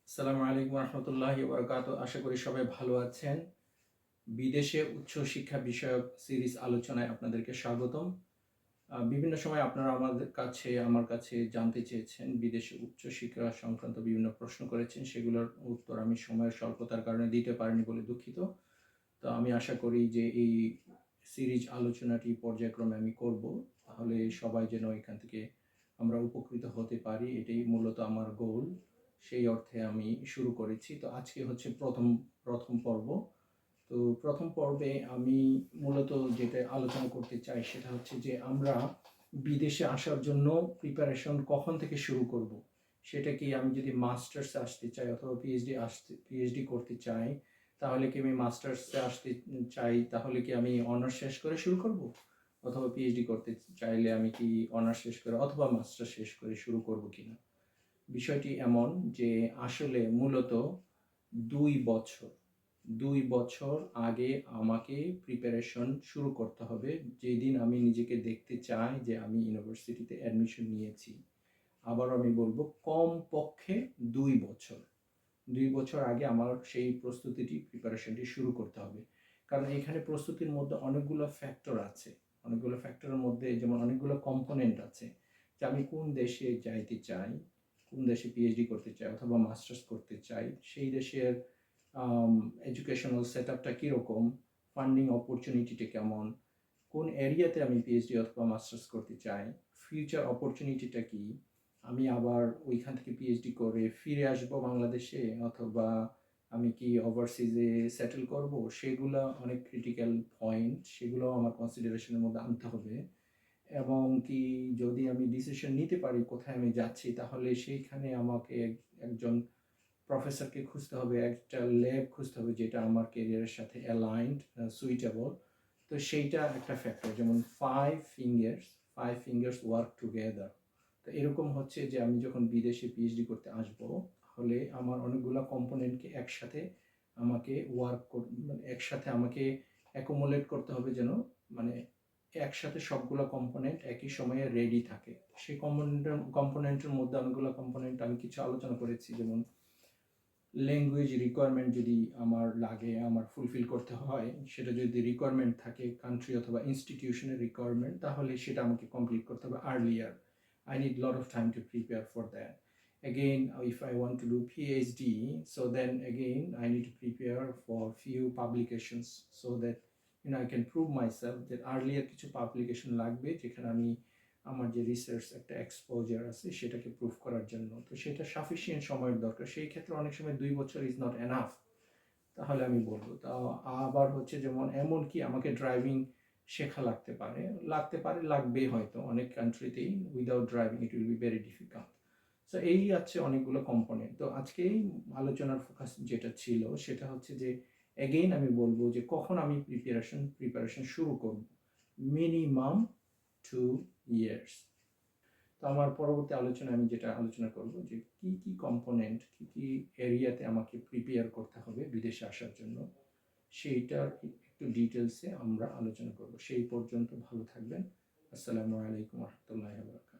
আসসালামু আলাইকুম রহমতুল্লাহি ওয়া আশা করি সবাই ভালো আছেন। বিদেশে উচ্চ শিক্ষা বিষয়ক সিরিজ আলোচনায় আপনাদেরকে স্বাগতম। বিভিন্ন সময় আপনারা আমার কাছে জানতে চেয়েছেন, বিদেশে উচ্চ শিক্ষা সংক্রান্ত বিভিন্ন প্রশ্ন করেছেন, সেগুলোর উত্তর আমি সময়ের স্বল্পতার কারণে দিতে পারিনি বলে দুঃখিত। তো আমি আশা করি যে এই সিরিজ আলোচনাটি পর্যায়ক্রমে আমি করব, তাহলে সবাই যেন এখান থেকে আমরা উপকৃত হতে পারি, এটাই মূলত আমার গোল। সেই অর্থে আমি শুরু করেছি। তো আজকে হচ্ছে প্রথম পর্ব। তো প্রথম পর্বে আমি মূলত যেটা আলোচনা করতে চাই সেটা হচ্ছে যে আমরা বিদেশে আসার জন্য প্রিপারেশন কখন থেকে শুরু করব। সেটা কি, আমি যদি মাস্টার্সে আসতে চাই অথবা পিএইচডি করতে চাই, তাহলে কি আমি মাস্টার্সে আসতে চাই, তাহলে কি আমি অনার্স শেষ করে শুরু করব, অথবা পিএইচডি করতে চাইলে আমি কি অনার্স শেষ করে অথবা মাস্টার্স শেষ করে শুরু করব কিনা। বিষয়টি এমন যে আসলে মূলত 2 বছর 2 বছর আগে আমাকে প্রিপারেশন শুরু করতে হবে। যেদিন আমি নিজেকে দেখতে চাই যে আমি ইউনিভার্সিটিতে অ্যাডমিশন নিয়েছি, আবার আমি বলবো কমপক্ষে 2 বছর 2 বছর আগে আমার সেই প্রিপারেশনটি শুরু করতে হবে। কারণ এখানে প্রস্তুতির মধ্যে অনেকগুলো ফ্যাক্টর আছে। অনেকগুলো ফ্যাক্টরের মধ্যে যেমন অনেকগুলো কম্পোনেন্ট আছে, যে আমি কোন দেশে যাইতে চাই, কোন দেশে পিএইচডি করতে চাই অথবা মাস্টার্স করতে চাই, সেই দেশের এডুকেশনাল সেট আপটা কীরকম, ফান্ডিং অপরচুনিটিটা কেমন, কোন এরিয়াতে আমি পিএইচডি অথবা মাস্টার্স করতে চাই, ফিউচার অপরচুনিটিটা কি, আমি আবার ওইখান থেকে পিএইচডি করে ফিরে আসবো বাংলাদেশে, অথবা আমি কি ওভারসিজে সেটেল করব, সেগুলো অনেক ক্রিটিক্যাল পয়েন্ট, সেগুলো আমার কনসিডারেশনের মধ্যে আনতে হবে। এবং কি, যদি আমি ডিসিশন নিতে পারি কোথায় আমি যাচ্ছি, তাহলে সেইখানে আমাকে একজন প্রফেসরকে খুঁজতে হবে, একটা ল্যাব খুঁজতে হবে যেটা আমার কেরিয়ারের সাথে অ্যালাইন্ড, সুইটেবল। তো সেইটা একটা ফ্যাক্টর, যেমন ফাইভ ফিঙ্গার্স ওয়ার্ক টুগেদার। তো এরকম হচ্ছে যে আমি যখন বিদেশে পিএইচডি করতে আসব, তাহলে আমার অনেকগুলো কম্পোনেন্টকে একসাথে আমাকে একসাথে আমাকে অ্যাকোমোলেট করতে হবে, যেন মানে একসাথে সবগুলো কম্পোনেন্ট একই সময়ে রেডি থাকে। সেই কম্পোনেন্টের মধ্যে অনেকগুলো কম্পোনেন্ট আমি কিছু আলোচনা করেছি, যেমন ল্যাঙ্গুয়েজ রিকোয়ারমেন্ট যদি আমার ফুলফিল করতে হয়, সেটা যদি রিকোয়ারমেন্ট থাকে কান্ট্রি অথবা ইনস্টিটিউশনের রিকোয়ারমেন্ট, তাহলে সেটা আমাকে কমপ্লিট করতে হবে earlier. I need lot of time to prepare for that. Again, if I want to do PhD, so then again I need to prepare for few publications, so that I can prove myself that earlier কিছু publication লাগবে, যেখানে আমি আমার যে research একটা exposure আছে সেটাকে proof করার জন্য। তো সেটা সাফিসিয়েন্ট সময়ের দরকার, সেই ক্ষেত্রে অনেক সময় 2 বছর ইজ নট এনাফ, তাহলে আমি বলবো। তা আবার হচ্ছে যেমন এমন কি আমাকে ড্রাইভিং শেখা লাগবে হয়তো অনেক কান্ট্রিতেই, without driving it will be very difficult. So এই আছে অনেকগুলো কম্পোনেন্ট। তো আজকে এই আলোচনার ফোকাস যেটা ছিল সেটা হচ্ছে যে এগেইন আমি বলবো যে কখন আমি প্রিপারেশন শুরু করব। Minimum 2 years. তো আমার পরবর্তী আলোচনায় আমি যেটা আলোচনা করব যে কি কি কম্পোনেন্ট, কি কি এরিয়াতে আমাকে প্রিপেয়ার করতে হবে বিদেশে আসার জন্য, সেইটার একটু ডিটেলসে আমরা আলোচনা করব। সেই পর্যন্ত ভালো থাকবেন। আসসালামু আলাইকুম রহমতুল্লাহি ওয়া বারাকাতুহু।